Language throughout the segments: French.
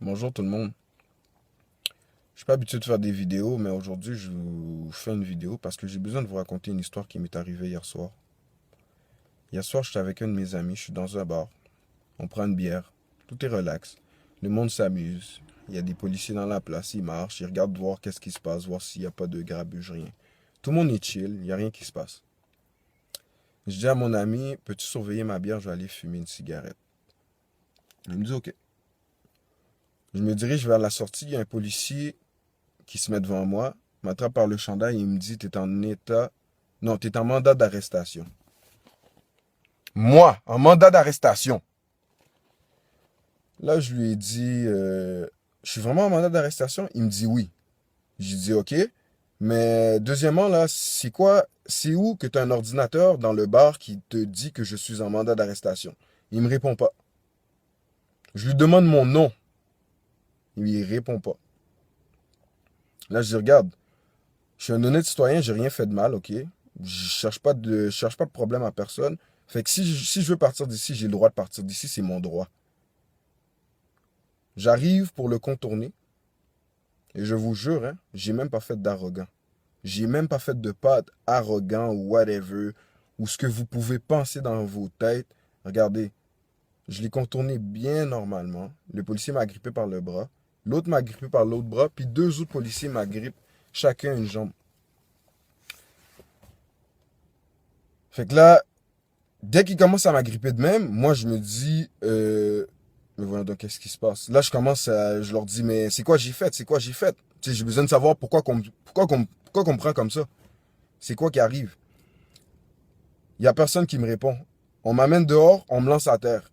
Bonjour tout le monde. Je suis pas habitué de faire des vidéos, mais aujourd'hui je vous fais une vidéo parce que j'ai besoin de vous raconter une histoire qui m'est arrivée hier soir. Hier soir, j'étais avec un de mes amis, je suis dans un bar. On prend une bière. Tout est relax. Le monde s'amuse. Il y a des policiers dans la place, ils marchent, ils regardent voir qu'est-ce qui se passe, voir s'il n'y a pas de grabuge, rien. Tout le monde est chill, il n'y a rien qui se passe. Je dis à mon ami, peux-tu surveiller ma bière, je vais aller fumer une cigarette. Il me dit ok. Je me dirige vers la sortie, il y a un policier qui se met devant moi, m'attrape par le chandail et il me dit, t'es en état... Non, t'es en mandat d'arrestation. Moi, en mandat d'arrestation. Là, je lui ai dit, je suis vraiment en mandat d'arrestation? Il me dit oui. J'ai dit ok. Mais deuxièmement, là, c'est où que tu as un ordinateur dans le bar qui te dit que je suis en mandat d'arrestation? Il me répond pas. Je lui demande mon nom. Il répond pas. Là, je dis, regarde, je suis un honnête citoyen, j'ai rien fait de mal, ok? Je cherche pas de problème à personne. Fait que si je veux partir d'ici, j'ai le droit de partir d'ici, c'est mon droit. J'arrive pour le contourner, et je vous jure, hein, j'ai même pas fait d'arrogant. J'ai même pas fait de pas arrogant ou whatever, ou ce que vous pouvez penser dans vos têtes. Regardez, je l'ai contourné bien normalement. Le policier m'a grippé par le bras. L'autre m'a grippé par l'autre bras, puis deux autres policiers m'agrippent chacun une jambe. Fait que là, dès qu'il commence à m'agripper de même, moi je me dis, mais voilà donc qu'est-ce qui se passe? Là je leur dis, mais c'est quoi j'ai fait? C'est quoi j'ai fait? Tu sais, j'ai besoin de savoir pourquoi qu'on me prend comme ça. C'est quoi qui arrive? Il y a personne qui me répond. On m'amène dehors, on me lance à terre.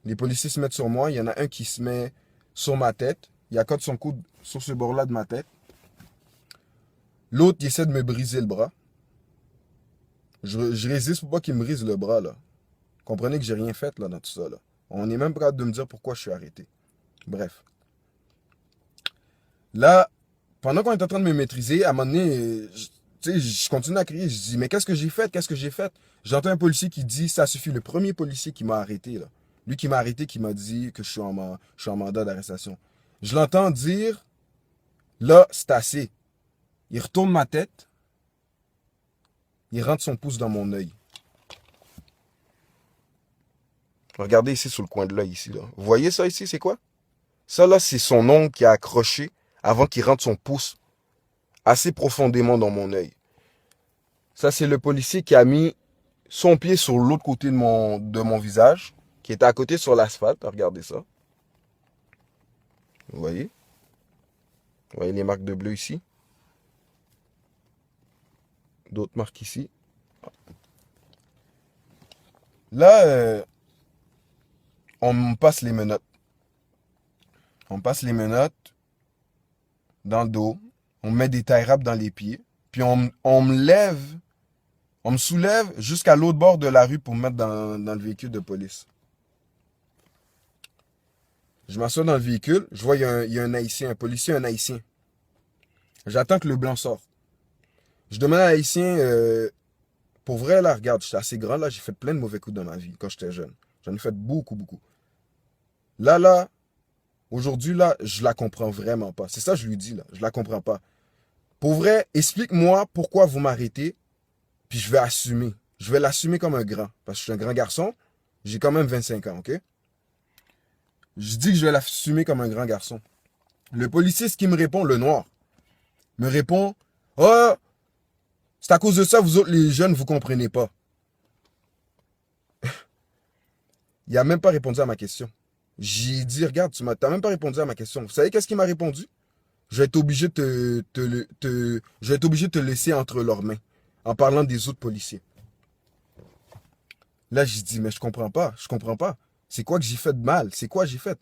Les policiers se mettent sur moi, il y en a un qui se met sur ma tête, il accote son coude sur ce bord-là de ma tête. L'autre, il essaie de me briser le bras. Je résiste pour pas qu'il me brise le bras, là. Comprenez que j'ai rien fait, là, dans tout ça, là. On n'est même pas capable de me dire pourquoi je suis arrêté. Bref. Là, pendant qu'on est en train de me maîtriser, à un moment donné, tu sais, je continue à crier. Je dis, mais qu'est-ce que j'ai fait? Qu'est-ce que j'ai fait? J'entends un policier qui dit, ça suffit. Le premier policier qui m'a arrêté, là. Lui qui m'a arrêté, qui m'a dit que je suis en mandat d'arrestation. Je l'entends dire, là, c'est assez. Il retourne ma tête, il rentre son pouce dans mon œil. Regardez ici sur le coin de l'œil, ici, là. Vous voyez ça ici, c'est quoi? Ça, là, c'est son ongle qui a accroché avant qu'il rentre son pouce assez profondément dans mon œil. Ça, c'est le policier qui a mis son pied sur l'autre côté de mon visage, qui était à côté sur l'asphalte. Regardez ça. Vous voyez? Vous voyez les marques de bleu ici? D'autres marques ici. Là, on me passe les menottes. On me passe les menottes dans le dos. On me met des tie wraps dans les pieds. Puis on me lève, on me soulève jusqu'à l'autre bord de la rue pour me mettre dans le véhicule de police. Je m'assois dans le véhicule, je vois il y a un haïtien, un policier, un haïtien. J'attends que le blanc sorte. Je demande à l'haïtien, pour vrai là, regarde, j'étais assez grand là, j'ai fait plein de mauvais coups dans ma vie quand j'étais jeune. J'en ai fait beaucoup, beaucoup. Là, aujourd'hui là, je la comprends vraiment pas. C'est ça que je lui dis là, je la comprends pas. Pour vrai, explique-moi pourquoi vous m'arrêtez, puis je vais assumer. Je vais l'assumer comme un grand, parce que je suis un grand garçon, j'ai quand même 25 ans, ok? Je dis que je vais l'assumer comme un grand garçon. Le policier, ce qui me répond, le noir, me répond, oh, c'est à cause de ça, vous autres les jeunes, vous comprenez pas. Il a même pas répondu à ma question. J'ai dit, regarde, t'as même pas répondu à ma question. Vous savez qu'est-ce qu'il m'a répondu? Je vais être obligé je vais être obligé de te laisser entre leurs mains, en parlant des autres policiers. Là, j'ai dit, mais je comprends pas, je comprends pas. C'est quoi que j'ai fait de mal? C'est quoi j'ai fait?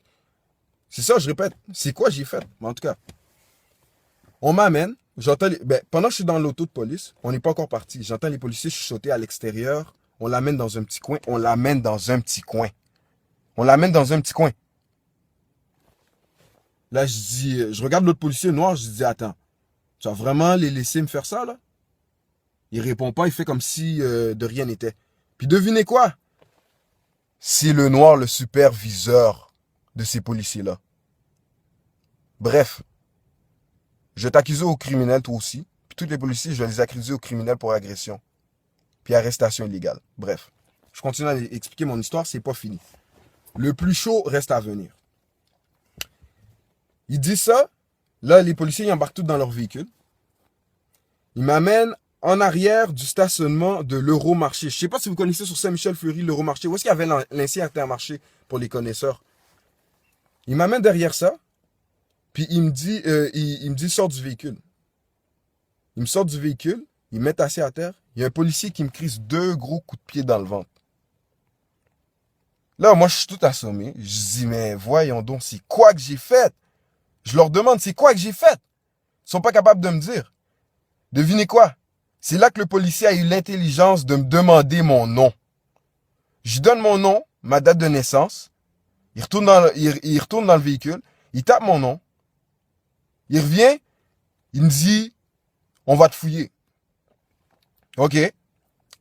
C'est ça, je répète. C'est quoi j'ai fait? Mais en tout cas, on m'amène. Pendant que je suis dans l'auto de police, on n'est pas encore parti. J'entends les policiers chuchoter à l'extérieur. On l'amène dans un petit coin. On l'amène dans un petit coin. On l'amène dans un petit coin. Là, je regarde l'autre policier noir. Je dis, attends, tu vas vraiment les laisser me faire ça, là? Il répond pas. Il fait comme si de rien n'était. Puis devinez quoi? C'est le noir, le superviseur de ces policiers-là. Bref, je vais t'accuser au criminel, toi aussi. Puis tous les policiers, je vais les accuser au criminel pour agression. Puis arrestation illégale. Bref, je continue à expliquer mon histoire, c'est pas fini. Le plus chaud reste à venir. Il dit ça, là, les policiers ils embarquent tous dans leur véhicule. Ils m'amènent en arrière du stationnement de l'Euromarché. Je sais pas si vous connaissez sur Saint-Michel-Fleury l'Euromarché. Où est-ce qu'il y avait l'ancien Intermarché pour les connaisseurs? Il m'amène derrière ça, puis il me dit, sors du véhicule. Il me sort du véhicule, il me met assis à terre. Il y a un policier qui me crise 2 gros coups de pied dans le ventre. Là, moi, je suis tout assommé. Je dis, mais voyons donc, c'est quoi que j'ai fait? Je leur demande, c'est quoi que j'ai fait? Ils sont pas capables de me dire. Devinez quoi? C'est là que le policier a eu l'intelligence de me demander mon nom. Je lui donne mon nom, ma date de naissance. Il retourne dans le véhicule. Il tape mon nom. Il revient. Il me dit, on va te fouiller. OK.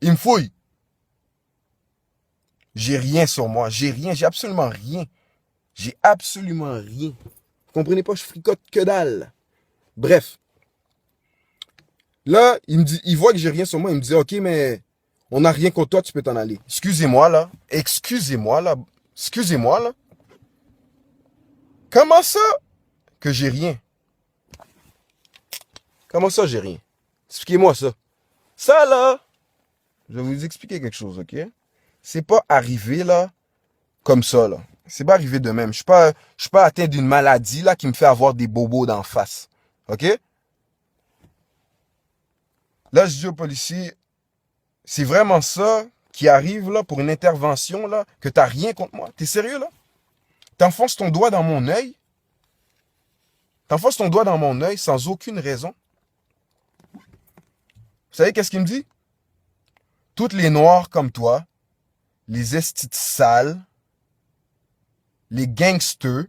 Il me fouille. J'ai rien sur moi. J'ai rien. J'ai absolument rien. J'ai absolument rien. Vous comprenez pas? Je fricote que dalle. Bref. Là, il voit que j'ai rien sur moi. Il me dit, OK, mais on n'a rien contre toi, tu peux t'en aller. Excusez-moi, là. Excusez-moi, là. Excusez-moi, là. Comment ça que j'ai rien? Comment ça, j'ai rien? Expliquez-moi ça. Ça, là, je vais vous expliquer quelque chose, OK? C'est pas arrivé, là, comme ça, là. C'est pas arrivé de même. Je suis pas atteint d'une maladie, là, qui me fait avoir des bobos d'en face. OK? Là, je dis au policier, c'est vraiment ça qui arrive, là, pour une intervention, là, que t'as rien contre moi. T'es sérieux, là? T'enfonces ton doigt dans mon œil? T'enfonces ton doigt dans mon œil sans aucune raison? Vous savez qu'est-ce qu'il me dit? Toutes les noirs comme toi, les estis sales, les gangsters,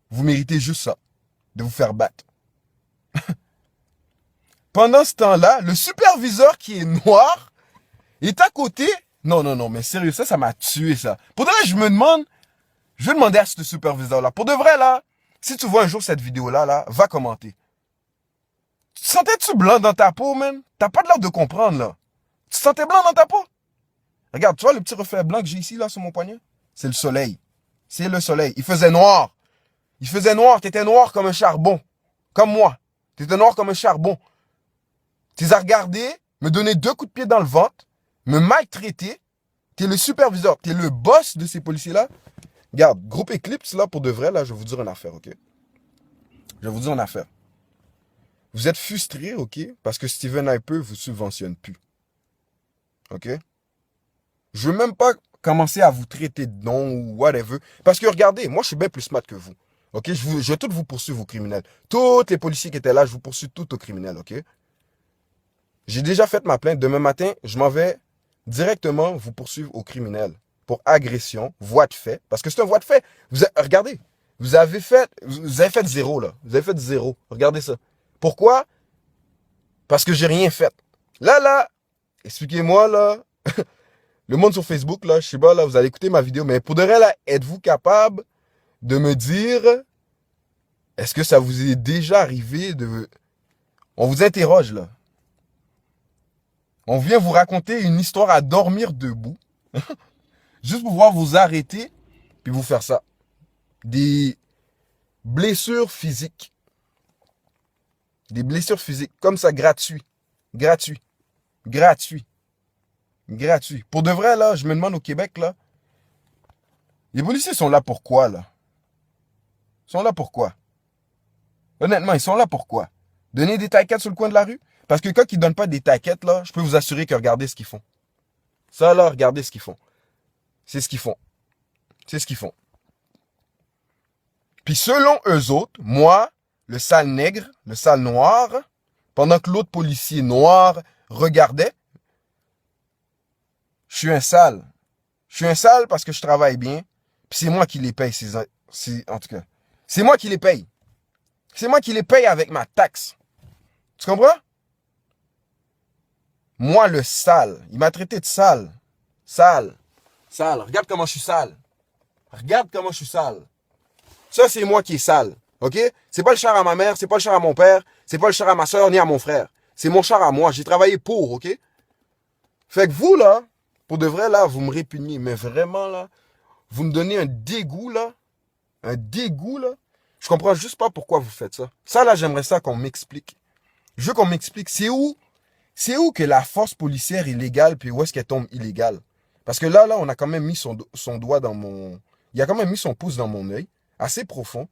vous méritez juste ça, de vous faire battre. Pendant ce temps-là, le superviseur qui est noir est à côté. Non, non, non, mais sérieux, ça m'a tué, ça. Pour de vrai, je vais demander à ce superviseur-là. Pour de vrai, là, si tu vois un jour cette vidéo-là, là, va commenter. Tu te sentais-tu blanc dans ta peau, man? T'as pas de l'air de comprendre, là. Tu te sentais blanc dans ta peau? Regarde, tu vois le petit reflet blanc que j'ai ici, là, sur mon poignet? C'est le soleil. C'est le soleil. Il faisait noir. Il faisait noir. T'étais noir comme un charbon. Comme moi. T'étais noir comme un charbon. Tu les as regardés, me donner 2 coups de pied dans le ventre, me maltraiter. T'es le superviseur. T'es le boss de ces policiers-là. Regarde, groupe Eclipse, là, pour de vrai, là, je vais vous dire une affaire, OK? Je vais vous dire une affaire. Vous êtes frustrés, OK? Parce que Steven Hyper vous subventionne plus. OK? Je veux même pas commencer à vous traiter de nom ou whatever. Parce que regardez, moi, je suis bien plus smart que vous. OK? Je vais tous vous poursuivre aux criminels. Tous les policiers qui étaient là, je vous poursuis tous aux criminels, OK? J'ai déjà fait ma plainte. Demain matin, je m'en vais directement vous poursuivre aux criminels pour agression, voie de fait. Parce que c'est un voie de fait. Regardez, vous avez fait 0, là. Vous avez fait 0. Regardez ça. Pourquoi? Parce que j'ai rien fait. Là, expliquez-moi, là. Le monde sur Facebook, là, je sais pas, là, vous allez écouter ma vidéo, mais pour de vrai, là, êtes-vous capable de me dire, est-ce que ça vous est déjà arrivé de... On vous interroge, là. On vient vous raconter une histoire à dormir debout. Juste pour pouvoir vous arrêter, puis vous faire ça. Des blessures physiques. Des blessures physiques, comme ça, gratuit. Gratuit. Gratuit. Gratuit. Pour de vrai, là, je me demande au Québec, là, les policiers sont là pour quoi, là? Ils sont là pour quoi? Honnêtement, ils sont là pour quoi? Donner des taquettes sur le coin de la rue? Parce que quand ils donnent pas des taquettes, là, je peux vous assurer que regardez ce qu'ils font. Ça, là, regardez ce qu'ils font. C'est ce qu'ils font. C'est ce qu'ils font. Puis selon eux autres, moi, le sale nègre, le sale noir, pendant que l'autre policier noir regardait, je suis un sale. Je suis un sale parce que je travaille bien. Puis c'est moi qui les paye, en tout cas. C'est moi qui les paye. C'est moi qui les paye avec ma taxe. Tu comprends? Moi, le sale. Il m'a traité de sale. Sale. Sale. Regarde comment je suis sale. Regarde comment je suis sale. Ça, c'est moi qui est sale. OK? C'est pas le char à ma mère, c'est pas le char à mon père, c'est pas le char à ma soeur ni à mon frère. C'est mon char à moi. J'ai travaillé pour, OK? Fait que vous, là, pour de vrai, là, vous me répugnez. Mais vraiment, là, vous me donnez un dégoût, là. Un dégoût, là. Je comprends juste pas pourquoi vous faites ça. Ça, là, j'aimerais ça qu'on m'explique. Je veux qu'on m'explique. C'est où que la force policière est légale, puis où est-ce qu'elle tombe illégale? Parce que là, on a quand même mis son doigt dans mon... Il a quand même mis son pouce dans mon œil, assez profond.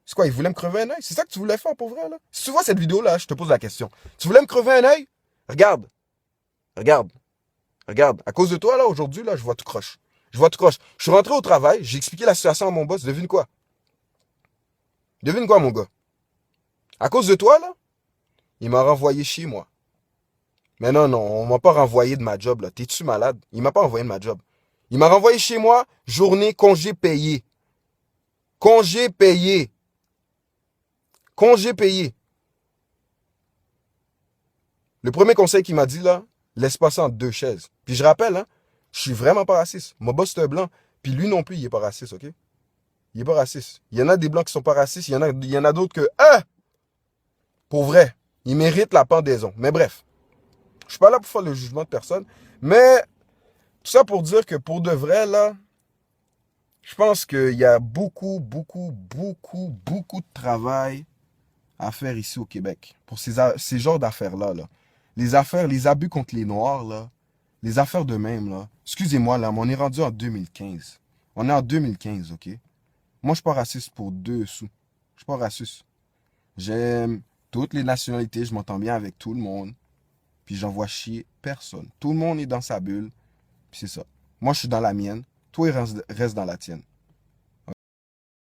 C'est quoi, il voulait me crever un œil? C'est ça que tu voulais faire, pour vrai, là? Si tu vois cette vidéo-là, je te pose la question. Tu voulais me crever un œil? Regarde, regarde, regarde. À cause de toi, là, aujourd'hui, là, je vois tout croche. Je vois tout croche. Je suis rentré au travail, j'ai expliqué la situation à mon boss. Devine quoi? Devine quoi, mon gars? À cause de toi, là, il m'a renvoyé chez moi. Mais non, non, on m'a pas renvoyé de ma job, là. T'es-tu malade? Il m'a pas envoyé de ma job. Il m'a renvoyé chez moi, journée congé payé. Congé payé. Congé payé. Le premier conseil qu'il m'a dit, là, laisse passer entre deux chaises. Puis je rappelle, hein, je suis vraiment pas raciste. Mon boss, c'est un blanc. Puis lui non plus, il est pas raciste, OK? Il est pas raciste. Il y en a des blancs qui sont pas racistes. Il y en a d'autres que, pour vrai, ils méritent la pendaison. Mais bref, je suis pas là pour faire le jugement de personne. Mais tout ça pour dire que pour de vrai, là, je pense qu'il y a beaucoup, beaucoup, beaucoup, beaucoup de travail à faire ici au Québec pour ces genres d'affaires-là. Là. Les affaires, les abus contre les Noirs, là, les affaires de même, là. Excusez-moi, là, mais on est rendu en 2015. On est en 2015, OK? Moi, je suis pas raciste pour deux sous. Je suis pas raciste. J'aime toutes les nationalités, je m'entends bien avec tout le monde. Puis j'envoie chier personne. Tout le monde est dans sa bulle. Puis c'est ça. Moi, je suis dans la mienne. Toi, il reste dans la tienne.